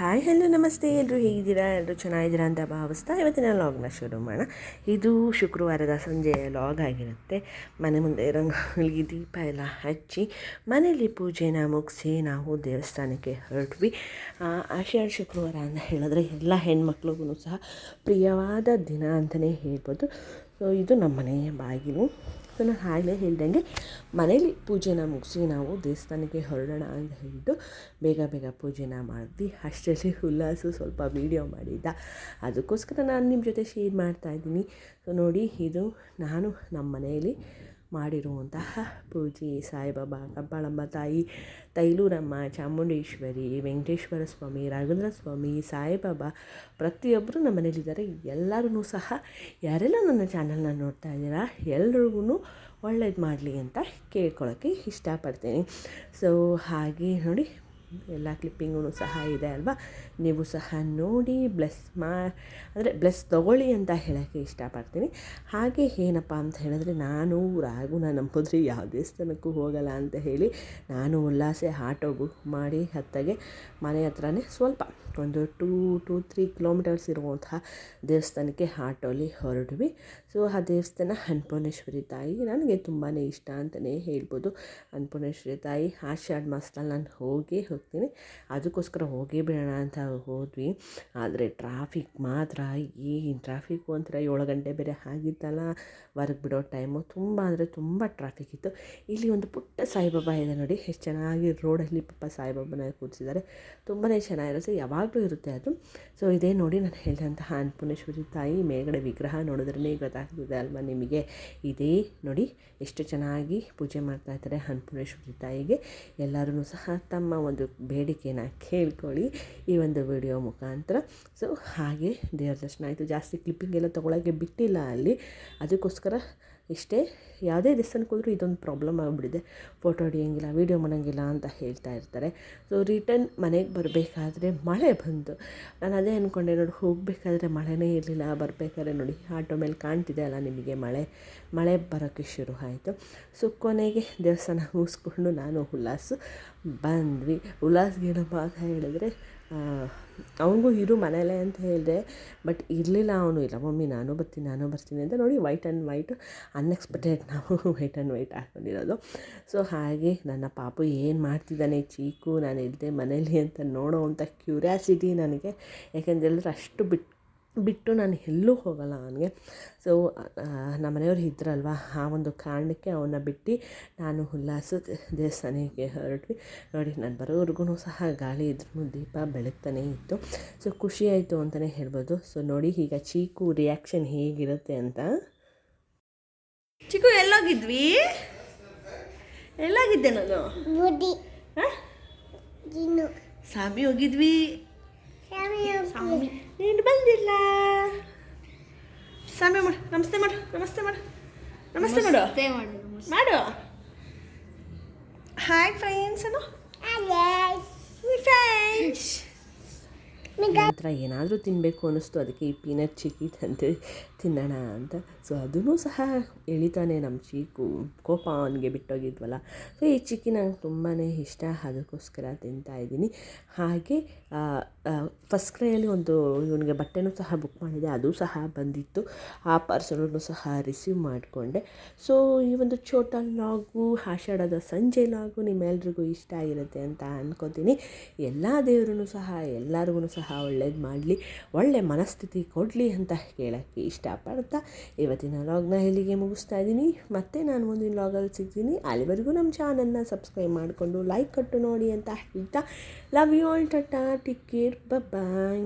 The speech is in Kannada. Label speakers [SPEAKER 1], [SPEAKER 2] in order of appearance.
[SPEAKER 1] ಹಾಯ್ ಹಲೋ ನಮಸ್ತೆ, ಎಲ್ಲರೂ ಹೇಗಿದ್ದೀರಾ? ಎಲ್ಲರೂ ಚೆನ್ನಾಗಿದ್ದೀರಾ ಅಂತ ಭಾವಿಸ್ತಾ ಇವತ್ತಿನ ಲಾಗ್ನ ಶುರು ಮಾಡೋಣ. ಇದು ಶುಕ್ರವಾರದ ಸಂಜೆಯ ಲಾಗ್ ಆಗಿರುತ್ತೆ. ಮನೆ ಮುಂದೆ ರಂಗೋಲಿ ದೀಪ ಎಲ್ಲ ಹಚ್ಚಿ ಮನೆಯಲ್ಲಿ ಪೂಜೆನ ಮುಗಿಸಿ ನಾವು ದೇವಸ್ಥಾನಕ್ಕೆ ಹೊರಟ್ವಿ. ಆಷಾಢ ಶುಕ್ರವಾರ ಅಂತ ಹೇಳಿದ್ರೆ ಎಲ್ಲ ಹೆಣ್ಮಕ್ಳಿಗೂ ಸಹ ಪ್ರಿಯವಾದ ದಿನ ಅಂತಲೇ ಹೇಳ್ಬೋದು. ಸೊ ಇದು ನಮ್ಮ ಮನೆಯ ಬಾಗಿಲು. ಸೊ ನಾನು ಆಗಲೇ ಹೇಳ್ದಂಗೆ ಮನೇಲಿ ಪೂಜೆನ ಮುಗಿಸಿ ನಾವು ದೇವಸ್ಥಾನಕ್ಕೆ ಹೊರಡೋಣ ಅಂತ ಹೇಳಿಬಿಟ್ಟು ಬೇಗ ಪೂಜೆನ ಮಾಡಿದ್ವಿ. ಅಷ್ಟರಲ್ಲಿ ಉಲ್ಲಾಸು ಸ್ವಲ್ಪ ವೀಡಿಯೋ ಮಾಡಿದ್ದ, ಅದಕ್ಕೋಸ್ಕರ ನಾನು ನಿಮ್ಮ ಜೊತೆ ಶೇರ್ ಮಾಡ್ತಾಯಿದ್ದೀನಿ. ಸೊ ನೋಡಿ, ಇದು ನಾನು ನಮ್ಮ ಮನೆಯಲ್ಲಿ ಮಾಡಿರುವಂತಹ ಪೂಜೆ. ಸಾಯಿಬಾಬಾ, ಕಬ್ಬಾಳಮ್ಮ ತಾಯಿ, ತೈಲೂರಮ್ಮ, ಚಾಮುಂಡೇಶ್ವರಿ, ವೆಂಕಟೇಶ್ವರ ಸ್ವಾಮಿ, ರಾಘವೇಂದ್ರ ಸ್ವಾಮಿ, ಸಾಯಿಬಾಬಾ ಪ್ರತಿಯೊಬ್ಬರು ನಮ್ಮ ಮನೇಲಿದ್ದಾರೆ. ಎಲ್ಲರೂ ಸಹ ಯಾರೆಲ್ಲ ನನ್ನ ಚಾನಲ್ನ ನೋಡ್ತಾ ಇದ್ದೀರಾ ಎಲ್ರಿಗೂ ಒಳ್ಳೇದು ಮಾಡಲಿ ಅಂತ ಕೇಳ್ಕೊಳ್ಳೋಕ್ಕೆ ಇಷ್ಟಪಡ್ತೀನಿ. ಸೊ ಹಾಗೆ ನೋಡಿ, ಎಲ್ಲ ಕ್ಲಿಪ್ಪಿಂಗೂ ಸಹ ಇದೆ ಅಲ್ವಾ, ನೀವು ಸಹ ನೋಡಿ ಬ್ಲೆಸ್ ತೊಗೊಳ್ಳಿ ಅಂತ ಹೇಳೋಕ್ಕೆ ಇಷ್ಟಪಡ್ತೀನಿ. ಹಾಗೆ ಏನಪ್ಪ ಅಂತ ಹೇಳಿದ್ರೆ, ನಾನು ರಾಗುನ ನಂಬಿದ್ರೆ ಯಾವ ದೇವಸ್ಥಾನಕ್ಕೂ ಹೋಗಲ್ಲ ಅಂತ ಹೇಳಿ ನಾನು ಉಲ್ಲಾಸೆ ಆಟೋ ಬುಕ್ ಮಾಡಿ ಹತ್ತಗೆ ಮನೆ ಹತ್ರನೇ ಸ್ವಲ್ಪ ಒಂದು 2-3 ಕಿಲೋಮೀಟರ್ಸ್ ಇರುವಂತಹ ದೇವಸ್ಥಾನಕ್ಕೆ ಆಟೋಲಿ ಹೊರಟ್ವಿ. ಸೊ ಆ ದೇವಸ್ಥಾನ ಅನ್ನಪೂರ್ಣೇಶ್ವರಿ ತಾಯಿ ನನಗೆ ತುಂಬಾ ಇಷ್ಟ ಅಂತಲೇ ಹೇಳ್ಬೋದು. ಅನ್ನಪೂರ್ಣೇಶ್ವರಿ ತಾಯಿ ಆಷಾಢ ಮಾಸದಲ್ಲಿ ನಾನು ಹೋಗ್ತೀನಿ, ಅದಕ್ಕೋಸ್ಕರ ಹೋಗೇ ಬಿಡೋಣ ಅಂತ ಹೋದ್ವಿ. ಆದರೆ ಟ್ರಾಫಿಕ್ ಮಾತ್ರ ಏನು ಟ್ರಾಫಿಕ್ಕು ಒಂಥರ 7 ಗಂಟೆ ಬೇರೆ ಆಗಿತ್ತಲ್ಲ, ಹೊರಗೆ ಬಿಡೋ ಟೈಮು ತುಂಬ ಅಂದರೆ ತುಂಬ ಟ್ರಾಫಿಕ್ ಇತ್ತು. ಇಲ್ಲಿ ಒಂದು ಪುಟ್ಟ ಸಾಯಿಬಾಬಾ ಇದೆ ನೋಡಿ, ಎಷ್ಟು ಚೆನ್ನಾಗಿ ರೋಡಲ್ಲಿ ಪಾಪ ಸಾಯಿಬಾಬಾನ ಕೂರಿಸಿದ್ದಾರೆ. ತುಂಬಾ ಚೆನ್ನಾಗಿರುತ್ತೆ, ಯಾವಾಗಲೂ ಇರುತ್ತೆ ಅದು. ಸೊ ಇದೇ ನೋಡಿ ನಾನು ಹೇಳಿದಂತಹ ಅನ್ನಪೂರ್ಣೇಶ್ವರಿ ತಾಯಿ ಮೇಲ್ಗಡೆ ವಿಗ್ರಹ ನೋಡಿದ್ರೇ ಗೊತ್ತಾಗ್ತದೆ ಅಲ್ವಾ ನಿಮಗೆ. ಇದೇ ನೋಡಿ ಎಷ್ಟು ಚೆನ್ನಾಗಿ ಪೂಜೆ ಮಾಡ್ತಾಯಿದ್ದಾರೆ ಅನ್ನಪೂರ್ಣೇಶ್ವರಿ ತಾಯಿಗೆ. ಎಲ್ಲರೂ ಸಹ ತಮ್ಮ ಒಂದು ಬೇಡಿಕೆನ ಕೇಳ್ಕೊಳ್ಳಿ ಈ ಒಂದು ವಿಡಿಯೋ ಮುಖಾಂತರ. ಸೊ ಹಾಗೆ ದೇವ್ರ ದರ್ಶನ ಆಯಿತು. ಜಾಸ್ತಿ ಕ್ಲಿಪ್ಪಿಂಗ್ ಎಲ್ಲ ತೊಗೊಳಕ್ಕೆ ಬಿಟ್ಟಿಲ್ಲ ಅಲ್ಲಿ, ಅದಕ್ಕೋಸ್ಕರ ಇಷ್ಟೇ. ಯಾವುದೇ ದೇವಸ್ಥಾನಕ್ಕೆ ಹೋದರೂ ಇದೊಂದು ಪ್ರಾಬ್ಲಮ್ ಆಗಿಬಿಟ್ಟಿದೆ, ಫೋಟೋ ಹೊಡಿಯೋಂಗಿಲ್ಲ, ವೀಡಿಯೋ ಮಾಡೋಂಗಿಲ್ಲ ಅಂತ ಹೇಳ್ತಾ ಇರ್ತಾರೆ. ಸೊ ರಿಟರ್ನ್ ಮನೆಗೆ ಬರಬೇಕಾದ್ರೆ ಮಳೆ ಬಂತು. ನಾನು ಅದೇ ಅಂದ್ಕೊಂಡೆ ನೋಡಿ, ಹೋಗಬೇಕಾದ್ರೆ ಮಳೆನೇ ಇರಲಿಲ್ಲ, ಬರಬೇಕಾದ್ರೆ ನೋಡಿ ಆಟೋ ಮೇಲೆ ಕಾಣ್ತಿದೆ ಅಲ್ಲ ನಿಮಗೆ ಮಳೆ ಬರೋಕ್ಕೆ ಶುರು ಆಯಿತು. ಸೊ ಕೊನೆಗೆ ದೇವಸ್ಥಾನ ಮುಗಿಸ್ಕೊಂಡು ನಾನು ಉಲ್ಲಾಸು ಬಂದ್ವಿ. ಉಲ್ಲಾಸ್ಗೆ ಏನಪ್ಪ ಅಂತ ಹೇಳಿದ್ರೆ, ಅವನಿಗೂ ಇರು ಮನೇಲೆ ಅಂತ ಹೇಳಿದೆ, ಬಟ್ ಇರಲಿಲ್ಲ. ಅವನು ಇಲ್ಲ ಮಮ್ಮಿ ನಾನು ಬರ್ತೀನಿ ಅಂತ ನೋಡಿ ವೈಟ್ ಆ್ಯಂಡ್ ವೈಟ್ ಅನ್ಎಕ್ಸ್ಪೆಕ್ಟೆಡ್ ನಾವು ವೈಟ್ ಆ್ಯಂಡ್ ವೈಟ್ ಹಾಕ್ಕೊಂಡಿರೋದು. ಸೊ ಹಾಗೆ ನನ್ನ ಪಾಪು ಏನು ಮಾಡ್ತಿದ್ದಾನೆ ಚೀಕು, ನಾನು ಇಲ್ಲದೆ ಮನೇಲಿ ಅಂತ ನೋಡೋ ಅಂಥ ಕ್ಯೂರಿಯಾಸಿಟಿ ನನಗೆ. ಯಾಕೆಂದರೆ ಎಲ್ಲರೂ ಅಷ್ಟು ಬಿಟ್ಟು ನಾನು ಎಲ್ಲೂ ಹೋಗಲ್ಲ ಅವನಿಗೆ. ಸೊ ನಮ್ಮ ಮನೆಯವ್ರು ಇದ್ರಲ್ವ, ಆ ಒಂದು ಕಾರಣಕ್ಕೆ ಅವನ್ನ ಬಿಟ್ಟು ನಾನು ಉಲ್ಲಾಸ ದೇವಸ್ಥಾನಕ್ಕೆ ಹೊರಟ್ವಿ. ನೋಡಿ, ನಾನು ಬರೋವರೆಗೂ ಸಹ ಗಾಳಿ ಇದ್ರೂ ದೀಪ ಬೆಳಗ್ತಾನೇ ಇತ್ತು. ಸೊ ಖುಷಿ ಆಯಿತು ಅಂತಲೇ ಹೇಳ್ಬೋದು. ಸೊ ನೋಡಿ ಈಗ ಚೀಕು ರಿಯಾಕ್ಷನ್ ಹೇಗಿರುತ್ತೆ ಅಂತ. ಚೀಕು ಎಲ್ಲೋಗಿದ್ದೆ ನಾನು? ಸಾಮಿ ಹೋಗಿದ್ವಿ. ನೀನು ಬಂದಿಲ್ಲ. ಸಾಮಿ ಮಾಡು, ನಮಸ್ತೆ ಮಾಡು. ಹಾಯ್ ಫ್ರೆಂಡ್ಸ್ ಅನ್ನು. ನಂತರ ಏನಾದರೂ ತಿನ್ನಬೇಕು ಅನ್ನಿಸ್ತು, ಅದಕ್ಕೆ ಈ ಪೀನಟ್ ಚಿಕ್ಕಿ ತಂದು ತಿನ್ನೋಣ ಅಂತ. ಸೊ ಅದೂ ಸಹ ಎಳಿತಾನೆ ನಮ್ಮ ಚೀಕು, ಕೋಪ ಅವನಿಗೆ ಬಿಟ್ಟೋಗಿದ್ವಲ್ಲ. ಸೊ ಈ ಚಿಕ್ಕಿ ನಂಗೆ ತುಂಬಾ ಇಷ್ಟ, ಅದಕ್ಕೋಸ್ಕರ ತಿಂತಾಯಿದ್ದೀನಿ. ಹಾಗೆ ಫಸ್ಟ್ ಕ್ರೈಯಲ್ಲಿ ಒಂದು ಇವನಿಗೆ ಬಟ್ಟೆನೂ ಸಹ ಬುಕ್ ಮಾಡಿದೆ, ಅದು ಸಹ ಬಂದಿತ್ತು. ಆ ಪಾರ್ಸಲನ್ನು ಸಹ ರಿಸೀವ್ ಮಾಡಿಕೊಂಡೆ. ಸೊ ಈ ಒಂದು ಛೋಟ ಲಾಗು, ಆಷಾಢದ ಸಂಜೆ ಲಾಗು ನಿಮ್ಮೆಲ್ರಿಗೂ ಇಷ್ಟ ಆಗಿರುತ್ತೆ ಅಂತ ಅಂದ್ಕೋತೀನಿ. ಎಲ್ಲ ದೇವರೂ ಸಹ ಎಲ್ಲರಿಗೂ ಸಹ ಒಳ್ಳೇದು ಮಾಡಲಿ, ಒಳ್ಳೆ ಮನಸ್ಥಿತಿ ಕೊಡಲಿ ಅಂತ ಕೇಳೋಕ್ಕೆ ಇಷ್ಟಪಡ್ತಾ ಇವತ್ತಿನ ಲಾಗ್ನ ಇಲ್ಲಿಗೆ ಮುಗಿಸ್ತಾ ಇದ್ದೀನಿ. ಮತ್ತೆ ನಾನು ಮುಂದಿನ ಲಾಗಲ್ಲಿ ಸಿಗ್ತೀನಿ. ಅಲ್ಲಿವರೆಗೂ ನಮ್ಮ ಚಾನಲ್ನ ಸಬ್ಸ್ಕ್ರೈಬ್ ಮಾಡಿಕೊಂಡು ಲೈಕ್ ಕೊಟ್ಟು ನೋಡಿ ಅಂತ ಹೇಳ್ತಾ, love you all, tata, take care, bye.